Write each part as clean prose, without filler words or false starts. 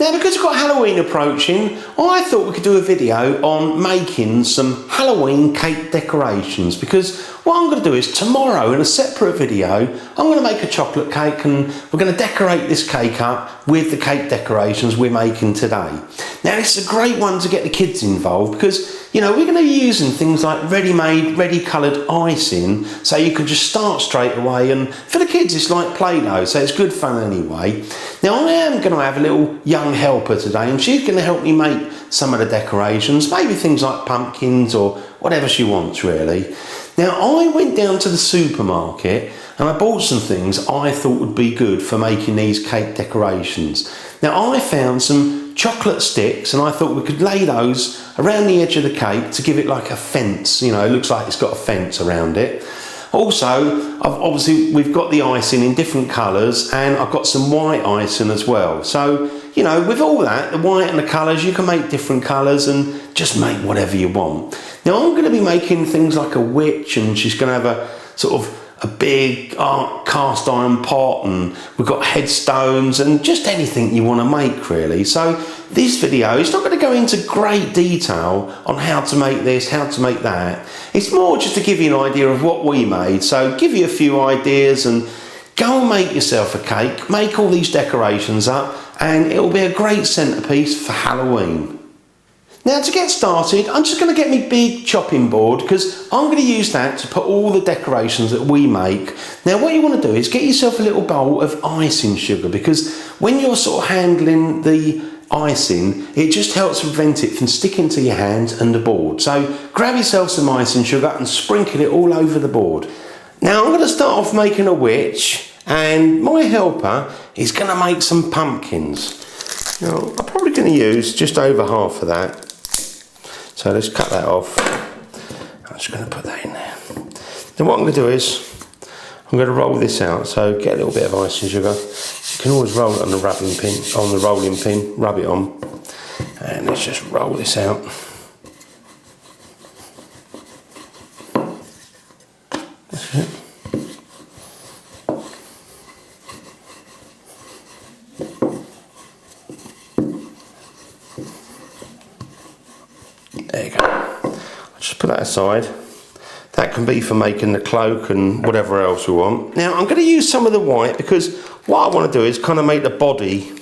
Now, because we've got Halloween approaching, I thought we could do a video on making some Halloween cake decorations, because what I'm going to do is tomorrow in a separate video, I'm going to make a chocolate cake and we're going to decorate this cake up with the cake decorations we're making today. Now, this is a great one to get the kids involved because, you know, we're going to be using things like ready-made, ready-coloured icing, so you can just start straight away, and for the kids it's like Play-Doh, so it's good fun anyway. Now, I am going to have a little young helper today, and she's going to help me make some of the decorations, maybe things like pumpkins or whatever she wants really. Now, I went down to the supermarket and I bought some things I thought would be good for making these cake decorations. Now, I found some chocolate sticks and I thought we could lay those around the edge of the cake to give it like a fence. You know, it looks like it's got a fence around it. Also, obviously we've got the icing in different colours, and I've got some white icing as well. So, you know, with all that, the white and the colours, you can make different colours and just make whatever you want. Now, I'm going to be making things like a witch, and she's going to have a sort of a big cast iron pot, and we've got headstones and just anything you want to make really. So this video is not going to go into great detail on how to make this, how to make that. It's more just to give you an idea of what we made, so give you a few ideas and go and make yourself a cake, make all these decorations up, and it'll be a great centrepiece for Halloween. Now, to get started, I'm just going to get my big chopping board, because I'm going to use that to put all the decorations that we make. Now, what you want to do is get yourself a little bowl of icing sugar, because when you're sort of handling the icing, it just helps prevent it from sticking to your hand and the board. So grab yourself some icing sugar and sprinkle it all over the board. Now, I'm going to start off making a witch, and my helper is going to make some pumpkins. Now, I'm probably going to use just over half of that. So let's cut that off. I'm just going to put that in there. Then what I'm going to do is I'm going to roll this out. So get a little bit of icing sugar. You can always roll it on the rubbing pin, on the rolling pin, rub it on, and let's just roll this out. That's it. There you go. I'll just put that aside. That can be for making the cloak and whatever else we want. Now, I'm going to use some of the white, because what I want to do is kind of make the body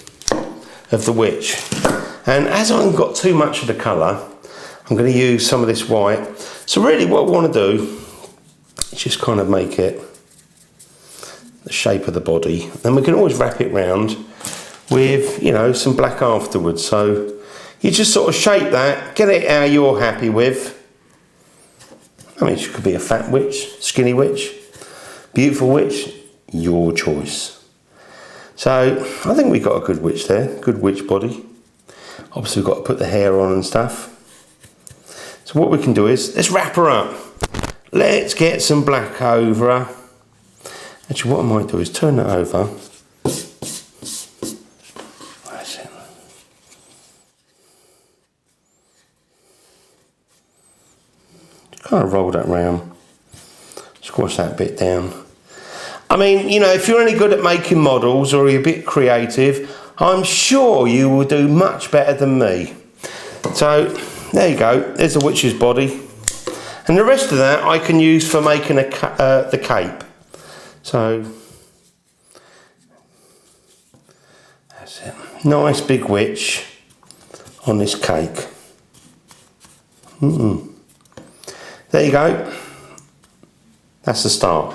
of the witch. And as I haven't got too much of the colour, I'm going to use some of this white. So really what I want to do is just kind of make it the shape of the body. Then we can always wrap it round with, you know, some black afterwards. So you just sort of shape that, get it how you're happy with. I mean, she could be a fat witch, skinny witch, beautiful witch, your choice. So I think we've got a good witch there, good witch body. Obviously we've got to put the hair on and stuff. So what we can do is, let's wrap her up. Let's get some black over her. Actually, what I might do is turn that over. That's it. Kind of roll that round, squash that bit down. I mean, you know, if you're any good at making models or you're a bit creative, I'm sure you will do much better than me. So there you go, there's the witch's body, and the rest of that I can use for making the cape. So that's it, nice big witch on this cake. There you go, that's the start.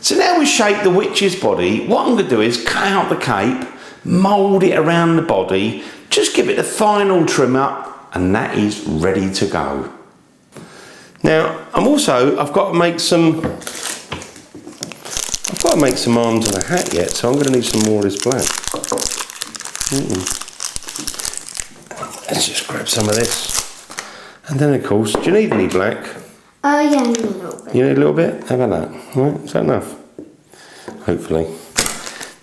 So now we've shaped the witch's body, what I'm going to do is cut out the cape, mould it around the body, just give it a final trim up, and that is ready to go. Now, I've got to make some arms and a hat yet, so I'm going to need some more of this black. Let's just grab some of this. And then, of course, do you need any black? Oh, yeah, I need a little bit. You need a little bit? How about that? Right, is that enough? Hopefully.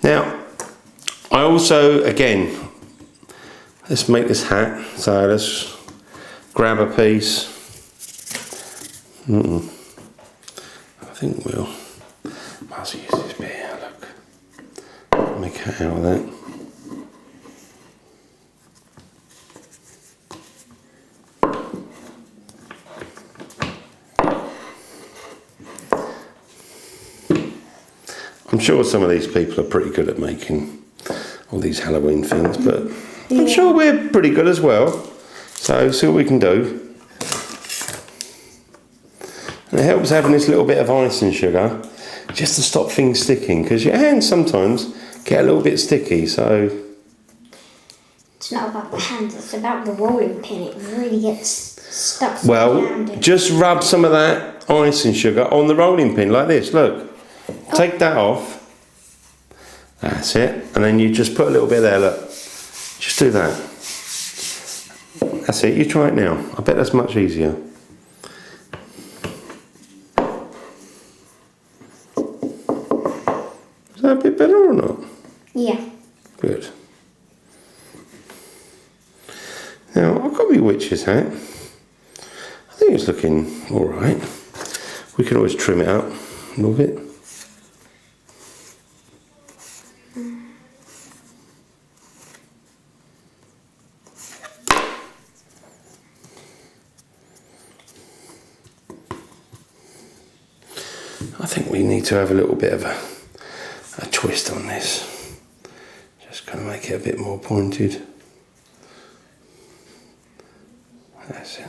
Now, I also, again, let's make this hat. So let's grab a piece. I think we'll use this bit here, look. Make a hat out of that. sure some of these people are pretty good at making all these Halloween things, but I'm sure we're pretty good as well. So see what we can do. And it helps having this little bit of icing sugar just to stop things sticking, because your hands sometimes get a little bit sticky, so... It's not about the hands, it's about the rolling pin. It really gets stuck. Well, just rub some of that icing sugar on the rolling pin like this, look. Oh. Take that off. That's it. And then you just put a little bit there, look. Just do that. That's it, you try it now. I bet that's much easier. Is that a bit better or not? Yeah. Good. Now, I've got my witch's hat. I think it's looking alright. We can always trim it up a little bit. I think we need to have a little bit of a twist on this. Just kind of make it a bit more pointed. That's it.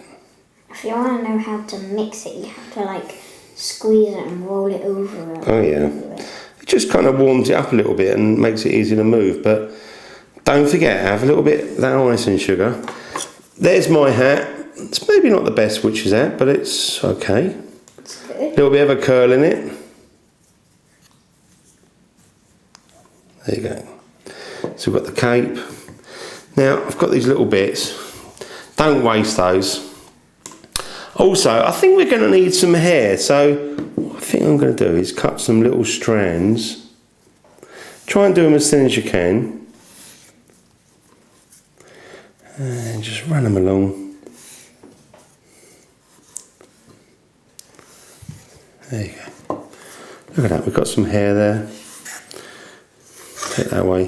If you want to know how to mix it, you have to like squeeze it and roll it over. Oh yeah. It just kind of warms it up a little bit and makes it easy to move. But don't forget, have a little bit of that icing sugar. There's my hat. It's maybe not the best witch's hat, but it's okay. It's good. A little bit of a curl in it. There you go. So we've got the cape. Now I've got these little bits. Don't waste those. Also, I think we're going to need some hair, so what I think I'm going to do is cut some little strands. Try and do them as thin as you can. And just run them along. There you go. Look at that, we've got some hair there. Take that away.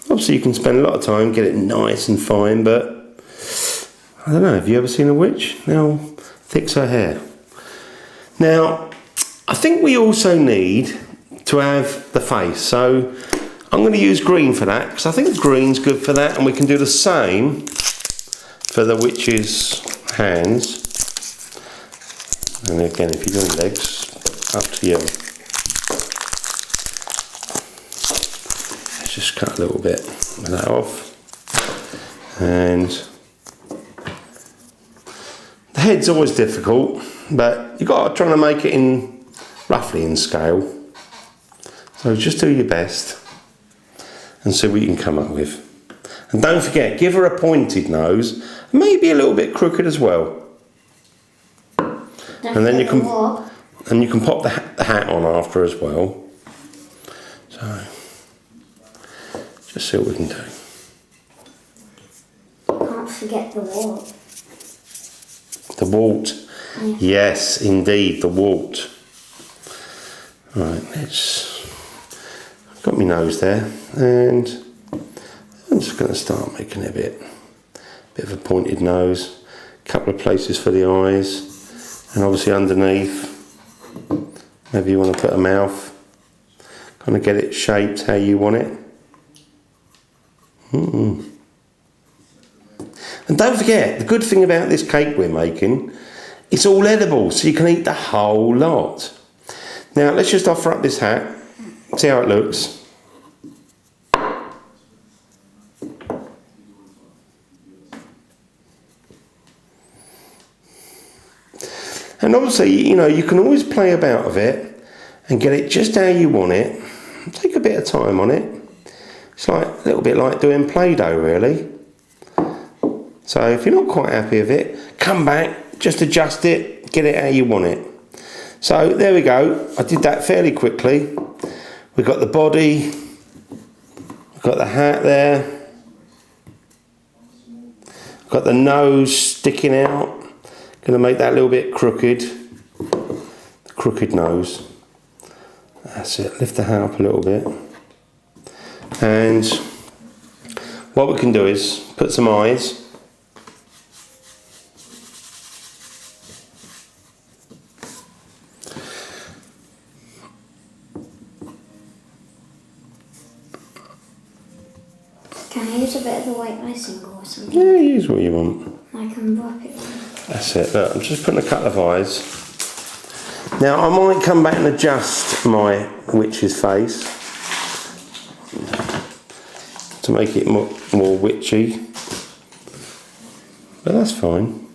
Obviously you can spend a lot of time, get it nice and fine, but I don't know, have you ever seen a witch? How thick's her hair? Now, I think we also need to have the face, so I'm going to use green for that, because I think green's good for that, and we can do the same for the witch's hands. And again, if you're doing legs, up to you. Just cut a little bit of that off, and the head's always difficult, but you've got to try to make it in roughly in scale, so just do your best and see what you can come up with. And don't forget, give her a pointed nose, maybe a little bit crooked as well. And then you can pop the hat on after as well. So just see what we can do. Can't forget the wart. The wart. Yeah. Yes, indeed, the wart. Right, I've got my nose there, and I'm just going to start making it a bit of a pointed nose. A couple of places for the eyes, and obviously underneath, maybe you want to put a mouth. Kind of get it shaped how you want it. And don't forget, the good thing about this cake we're making, it's all edible, so you can eat the whole lot. Now let's just offer up this hat, see how it looks. And obviously, you know, you can always play about with it and get it just how you want it. Take a bit of time on it. It's like a little bit like doing Play-Doh, really. So if you're not quite happy with it, come back, just adjust it, get it how you want it. So there we go. I did that fairly quickly. We've got the body, we've got the hat there, we've got the nose sticking out. Going to make that a little bit crooked. The crooked nose. That's it. Lift the hat up a little bit. And what we can do is put some eyes. Can I use a bit of the white icing or something? Yeah, use what you want. I can rub it on. That's it. Look, I'm just putting a couple of eyes. Now I might come back and adjust my witch's face to make it more witchy, but that's fine.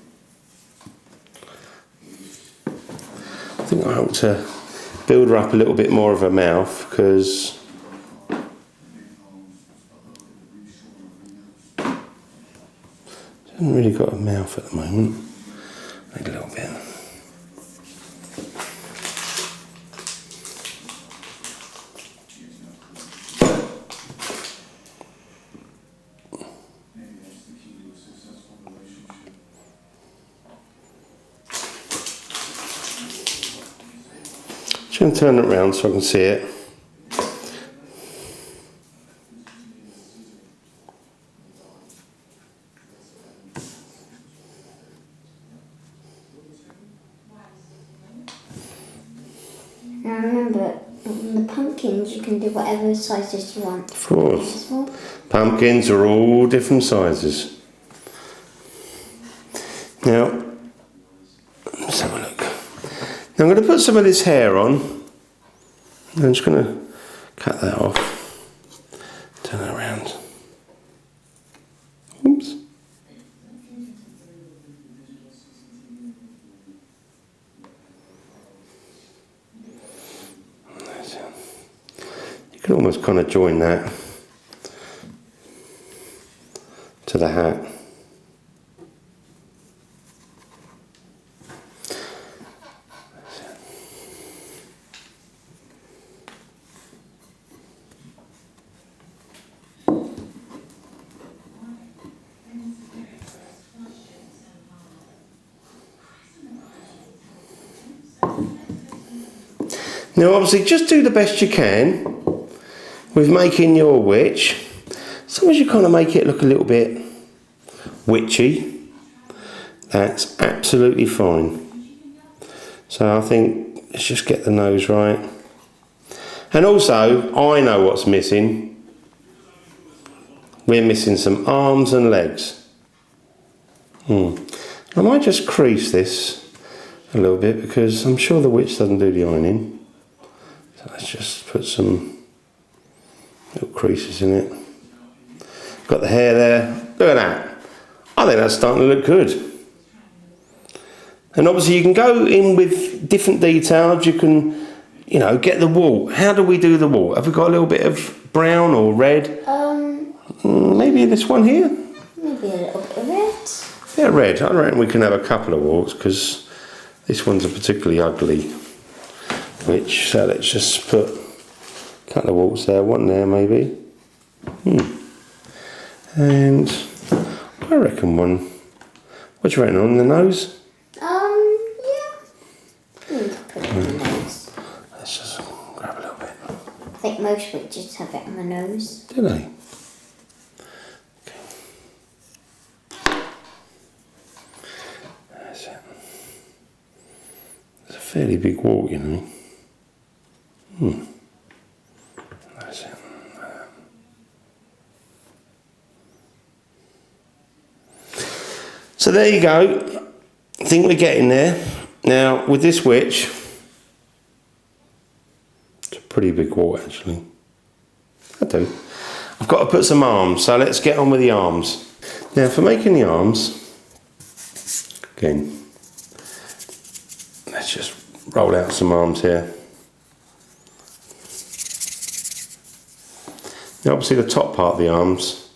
I think I ought to build her up a little bit more of a mouth because she hasn't really got a mouth at the moment. Maybe a little bit. Just going to turn it around so I can see it. Now remember, on the pumpkins you can do whatever sizes you want. Of course. Pumpkins are all different sizes. Now, let's have a look. Now I'm going to put some of this hair on. I'm just going to cut that off. Turn it around. Oops. You can almost kind of join that to the hat. Now obviously just do the best you can with making your witch. As long as you kind of make it look a little bit witchy, that's absolutely fine. So I think let's just get the nose right. And also, I know what's missing. We're missing some arms and legs. I might just crease this a little bit because I'm sure the witch doesn't do the ironing. So let's just put some little creases in it. Got the hair there. Look at that. I think that's starting to look good. And obviously you can go in with different details. You can, you know, get the wool. How do we do the wool? Have we got a little bit of brown or red? Maybe this one here? Maybe a little bit of red. Yeah, red. I reckon we can have a couple of wools because this one's a particularly ugly witch. So let's just put a couple of wools there. One there maybe. And I reckon one. What do you reckon on the nose? Yeah. You can put it on the nose. Let's just grab a little bit. I think most witches have it on the nose. Do they? Okay. That's it. It's a fairly big wart, you know. That's it. So there you go. I think we're getting there. Now with this witch, it's a pretty big wart actually. I do. I've got to put some arms, so let's get on with the arms. Now for making the arms, again, let's just roll out some arms here. Now obviously the top part of the arms,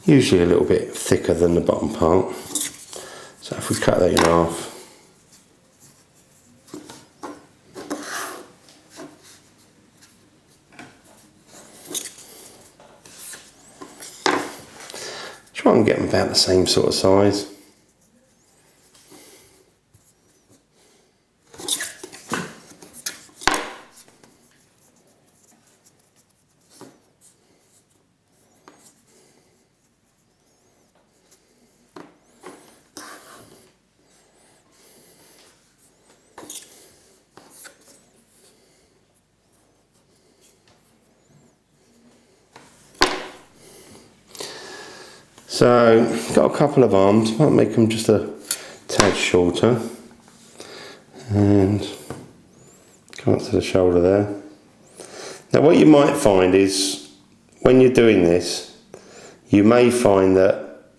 usually a little bit thicker than the bottom part. So if we cut that in half, try and get them about the same sort of size. So, got a couple of arms, might make them just a tad shorter. And come up to the shoulder there. Now what you might find is, when you're doing this, you may find that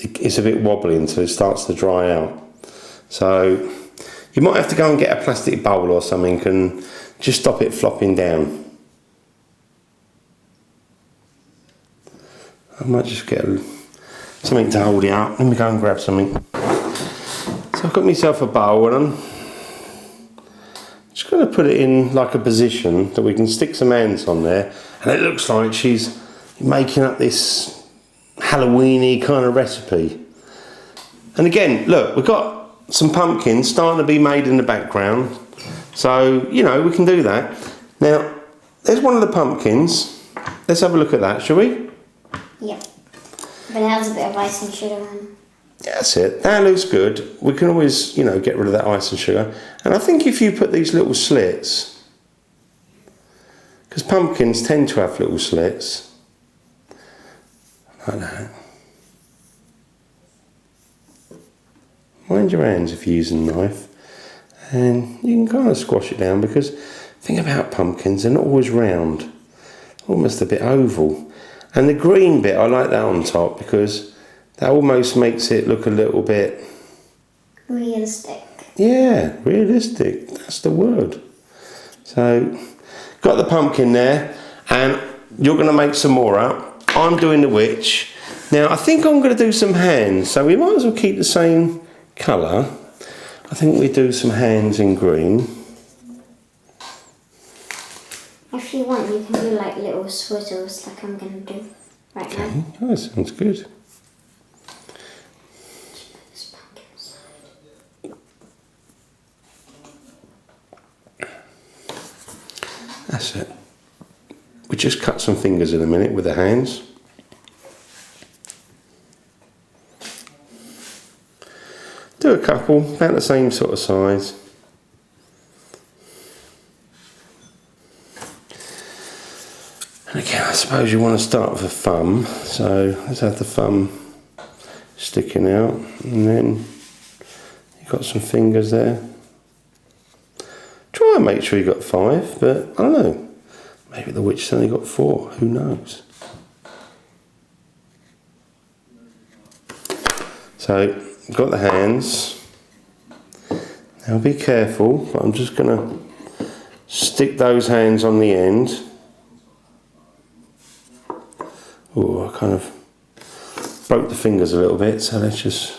it's a bit wobbly until it starts to dry out. So you might have to go and get a plastic bowl or something and just stop it flopping down. I might just get something to hold it up. Let me go and grab something. So I've got myself a bowl and I'm just going to put it in like a position that we can stick some hands on there, and it looks like she's making up this Halloween-y kind of recipe. And again, look, we've got some pumpkins starting to be made in the background, so you know we can do that. Now there's one of the pumpkins. Let's have a look at that, shall we? Yep. But it has a bit of icing sugar on. That's it. That looks good. We can always, you know, get rid of that ice and sugar. And I think if you put these little slits, because pumpkins tend to have little slits, like that. Mind your hands if you're using a knife. And you can kind of squash it down, because the thing about pumpkins, they're not always round. Almost a bit oval. And the green bit, I like that on top, because that almost makes it look a little bit... realistic. Yeah, realistic. That's the word. So, got the pumpkin there, and you're going to make some more up. I'm doing the witch. Now, I think I'm going to do some hands, so we might as well keep the same colour. I think we do some hands in green. If you want, you can do like little swizzles like I'm going to do right now. Oh, that sounds good. That's it. We just cut some fingers in a minute with the hands. Do a couple, about the same sort of size. And again, I suppose you want to start with a thumb. So let's have the thumb sticking out, and then you've got some fingers there. Try and make sure you got 5, but I don't know. Maybe the witch has only got 4. Who knows? So, got the hands. Now be careful, but I'm just going to stick those hands on the end. Oh, I kind of broke the fingers a little bit, so let's just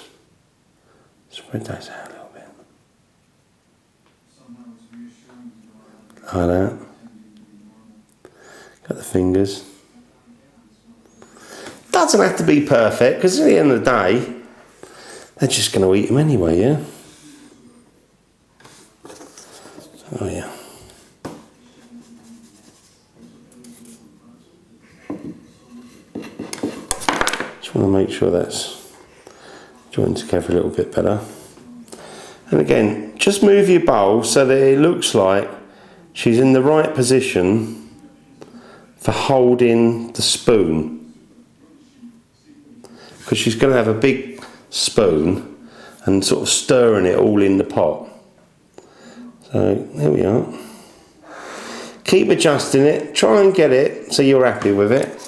spread those out a little bit. Like that. Got the fingers. Doesn't have to be perfect, because at the end of the day, they're just going to eat them anyway, yeah? Oh yeah. Just want to make sure that's joined together a little bit better. And again, just move your bowl so that it looks like she's in the right position for holding the spoon, because she's going to have a big spoon and sort of stirring it all in the pot. So there we are. Keep adjusting it, try and get it so you're happy with it.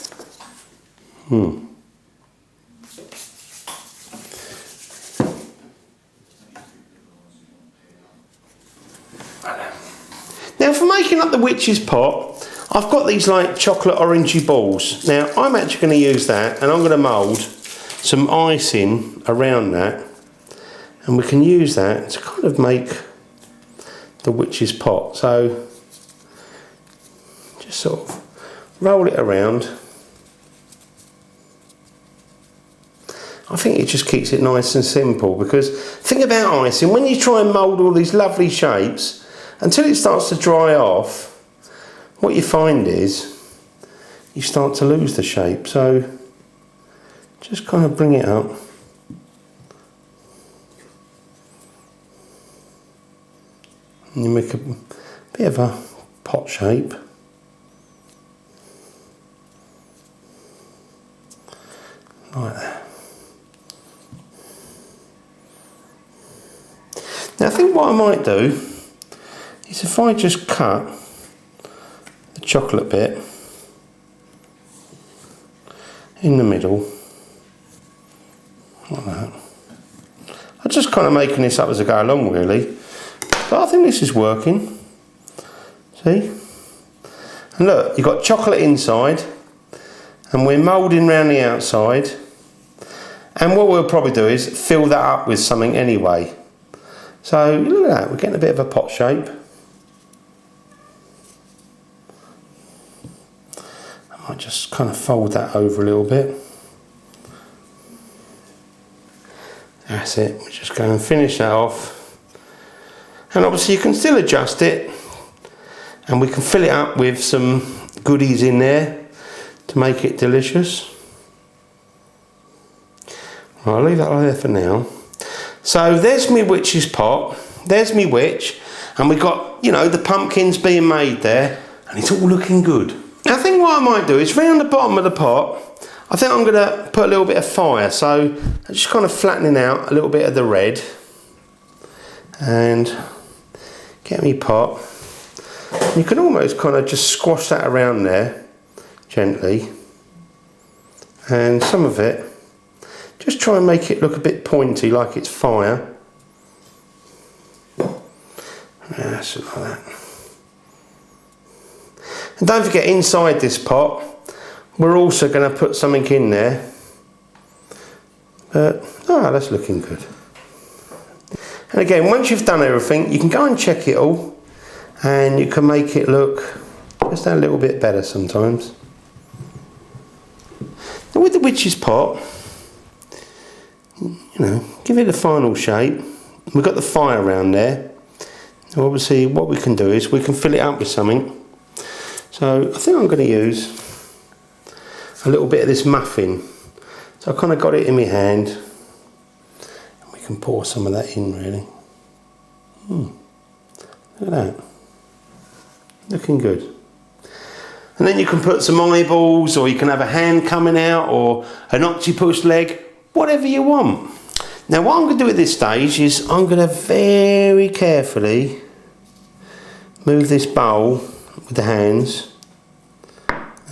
Now for making up the witch's pot, I've got these like chocolate orangey balls. Now I'm actually going to use that, and I'm going to mould some icing around that, and we can use that to kind of make the witch's pot. So just sort of roll it around. I think it just keeps it nice and simple, because the thing about icing, when you try and mould all these lovely shapes, until it starts to dry off, what you find is you start to lose the shape. So just kind of bring it up. And you make a bit of a pot shape. Like that. Now I think what I might do is if I just cut the chocolate bit in the middle, like that. I'm just kind of making this up as I go along really, but I think this is working. See? And look, you've got chocolate inside and we're moulding around the outside, and what we'll probably do is fill that up with something anyway. So look at that, we're getting a bit of a pot shape. I might just kind of fold that over a little bit. That's it, we're just going to finish that off. And obviously you can still adjust it, and we can fill it up with some goodies in there to make it delicious. Right, I'll leave that there for now. So there's me witch's pot, there's me witch, and we've got, you know, the pumpkins being made there, and it's all looking good. Now I think what I might do is round the bottom of the pot, I think I'm going to put a little bit of fire, so I'm just kind of flattening out a little bit of the red, and get me pot. You can almost kind of just squash that around there gently, and some of it just try and make it look a bit pointy like it's fire. That's like that. And don't forget, inside this pot we're also going to put something in there, but that's looking good. And again, once you've done everything, you can go and check it all, and you can make it look just a little bit better sometimes. Now with the witch's pot, you know, give it a final shape. We've got the fire around there. Now obviously what we can do is we can fill it up with something. So I think I'm going to use a little bit of this muffin. So I kind of got it in my hand, and we can pour some of that in really. Look at that. Looking good. And then you can put some eyeballs, or you can have a hand coming out, or an octopus leg, whatever you want. Now what I'm going to do at this stage is I'm going to very carefully move this bowl with the hands,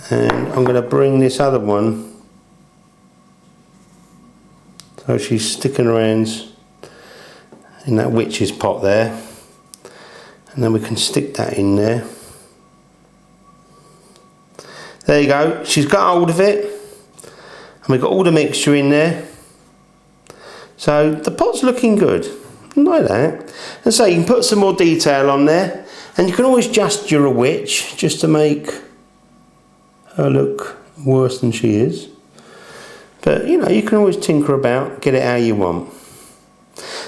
and I'm going to bring this other one so she's sticking her hands in that witch's pot there, and then we can stick that in there. There you go, she's got hold of it, and we've got all the mixture in there. So the pot's looking good, like that. And so you can put some more detail on there, and you can always adjust your witch just to make her look worse than she is. But you know, you can always tinker about, get it how you want.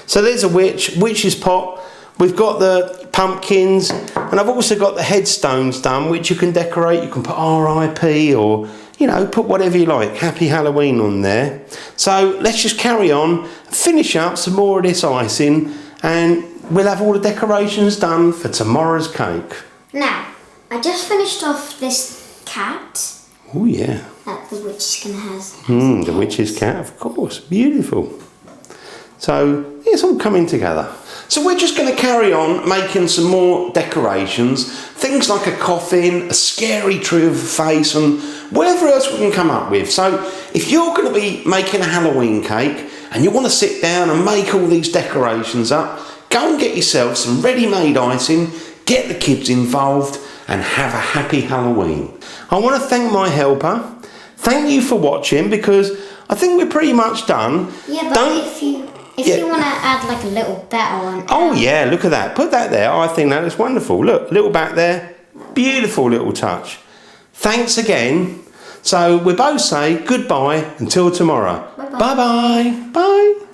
So there's a witch's pot. We've got the pumpkins, and I've also got the headstones done, which you can decorate. You can put RIP, or you know, put whatever you like, Happy Halloween on there. So let's just carry on, finish up some more of this icing, and we'll have all the decorations done for tomorrow's cake. Now, I just finished off this cat. Oh yeah. That the witch is gonna have. The witch's cat, of course, beautiful. So it's all coming together. So we're just going to carry on making some more decorations, things like a coffin, a scary tree of a face, and whatever else we can come up with. So if you're going to be making a Halloween cake and you want to sit down and make all these decorations up, go and get yourself some ready-made icing, get the kids involved, and have a happy Halloween. I want to thank my helper. Thank you for watching, because I think we're pretty much done. Yeah, but if you want to add like a little bat on. Oh yeah, look at that. Put that there. I think that is wonderful. Look, little bat there. Beautiful little touch. Thanks again. So we both say goodbye until tomorrow. Bye-bye. Bye-bye. Bye.